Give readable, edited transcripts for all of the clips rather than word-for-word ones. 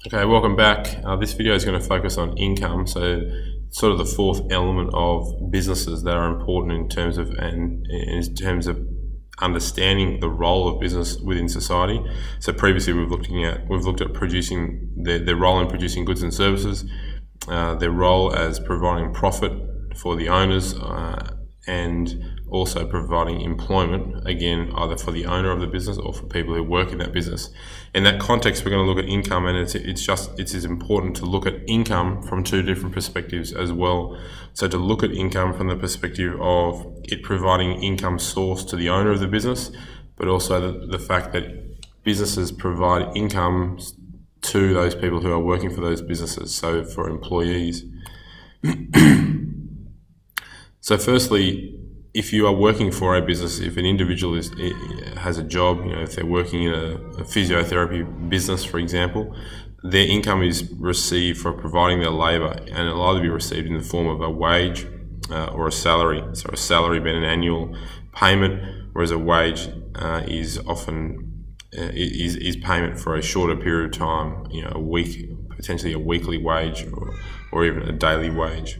Okay, welcome back. This video is going to focus on income, so sort of the fourth element of businesses that are important in terms of understanding the role of business within society. So previously we've looked at producing their role in producing goods and services, their role as providing profit for the owners, and also providing employment, again, either for the owner of the business or for people who work in that business. In that context, we're going to look at income, and it's as important to look at income from two different perspectives as well. So to look at income from the perspective of it providing income source to the owner of the business, but also the fact that businesses provide income to those people who are working for those businesses, so for employees. So firstly, if you are working for a business, if an individual has a job, if they're working in a physiotherapy business, for example, their income is received for providing their labour, and it'll either be received in the form of a wage or a salary. So a salary being an annual payment, whereas a wage is often is payment for a shorter period of time, a week, potentially a weekly wage or even a daily wage.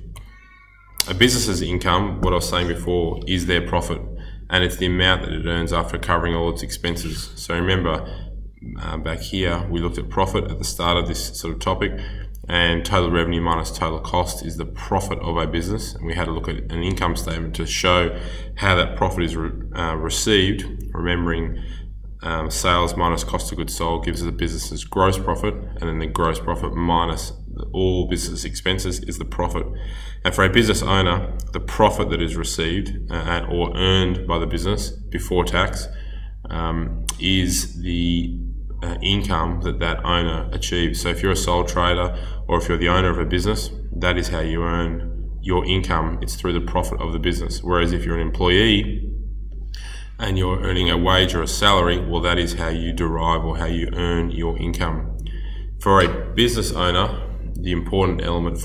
A business's income, what I was saying before, is their profit, and it's the amount that it earns after covering all its expenses. So remember, back here, we looked at profit at the start of this sort of topic, and total revenue minus total cost is the profit of a business. And we had a look at an income statement to show how that profit is received, remembering sales minus cost of goods sold gives the business's gross profit, and then the gross profit minus all business expenses is the profit. And for a business owner, the profit that is received or earned by the business before tax is the income that owner achieves. So if you're a sole trader or if you're the owner of a business, that is how you earn your income. It's through the profit of the business. Whereas if you're an employee and you're earning a wage or a salary, well, that is how you derive or how you earn your income. For a business owner, the important element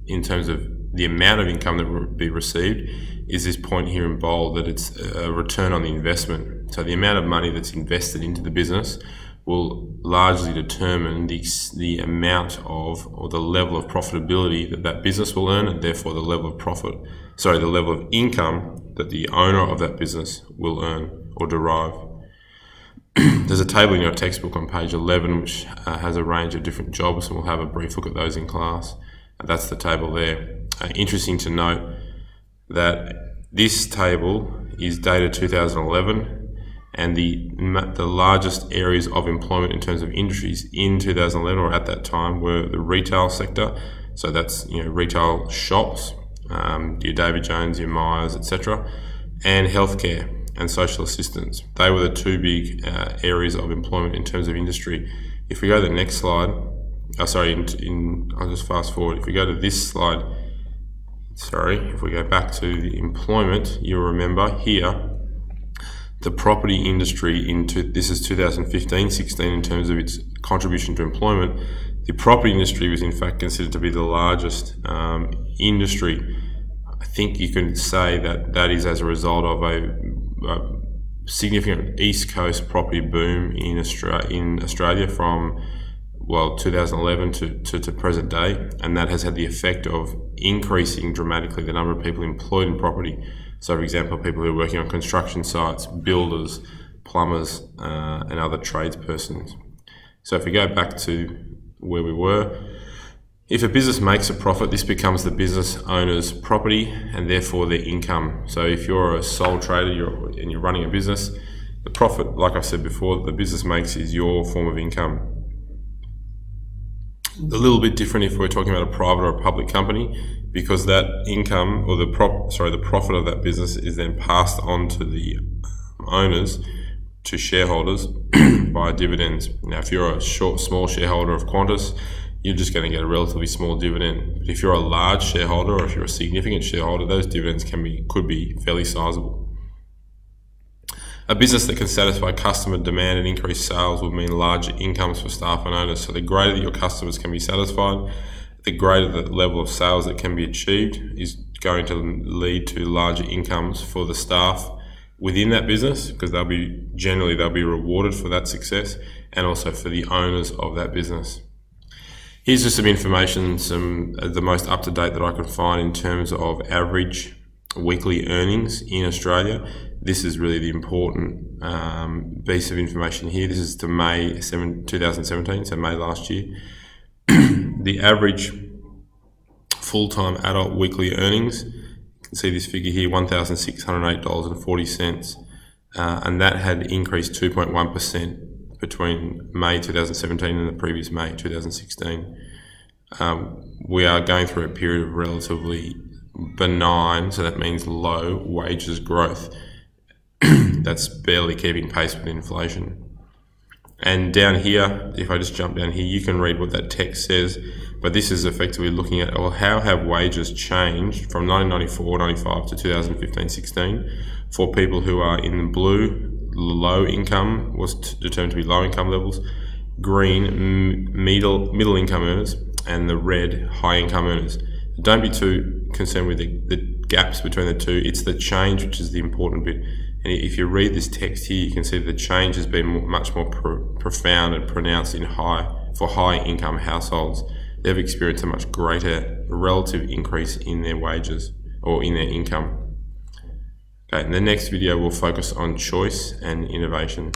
in terms of the amount of income that will be received is this point here in bold, that it's a return on the investment. So the amount of money that's invested into the business will largely determine the amount of, or the level of profitability that business will earn, and therefore the level of income that the owner of that business will earn or derive. There's a table in your textbook on page 11 which has a range of different jobs, and we'll have a brief look at those in class. And that's the table there. Interesting to note that this table is dated 2011, and the largest areas of employment in terms of industries in 2011 or at that time were the retail sector. So that's retail shops, your David Jones, your Myers, etc., and healthcare and social assistance. They were the two big areas of employment in terms of industry. If we go to the next slide, I'll just fast forward. If we go to this slide, if we go back to the employment, you'll remember here, the property industry this is 2015-16 in terms of its contribution to employment. The property industry was in fact considered to be the largest industry. I think you can say that is as a result of a significant East Coast property boom in Australia from 2011 to present day, and that has had the effect of increasing dramatically the number of people employed in property. So for example, people who are working on construction sites, builders, plumbers, and other tradespersons. So if we go back to where we were, if a business makes a profit, this becomes the business owner's property and therefore their income. So if you're a sole trader and you're running a business, the profit, like I said before, that the business makes is your form of income. A little bit different if we're talking about a private or a public company, because that income or the profit of that business is then passed on to the owners, to shareholders via dividends. Now, if you're a small shareholder of Qantas, you're just going to get a relatively small dividend. But if you're a large shareholder or if you're a significant shareholder, those dividends could be fairly sizable. A business that can satisfy customer demand and increase sales will mean larger incomes for staff and owners. So the greater that your customers can be satisfied, the greater the level of sales that can be achieved is going to lead to larger incomes for the staff within that business, because they'll be rewarded for that success, and also for the owners of that business. Here's just some information, the most up-to-date that I could find in terms of average weekly earnings in Australia. This is really the important piece of information here. This is to May 2017, so May last year. The average full-time adult weekly earnings, you can see this figure here, $1,608.40, and that had increased 2.1% between May 2017 and the previous May 2016. We are going through a period of relatively benign, so that means low wages growth. That's barely keeping pace with inflation. And down here, if I just jump down here, you can read what that text says, but this is effectively looking at, well, how have wages changed from 1994-95 to 2015-16 for people who are in the blue, low income, was determined to be low income levels, green, middle income earners, and the red, high income earners. Don't be too concerned with the gaps between the two. It's the change which is the important bit. And if you read this text here, you can see that the change has been much more profound and pronounced for high income households. They've experienced a much greater relative increase in their wages or in their income. Okay, in the next video, we'll focus on choice and innovation.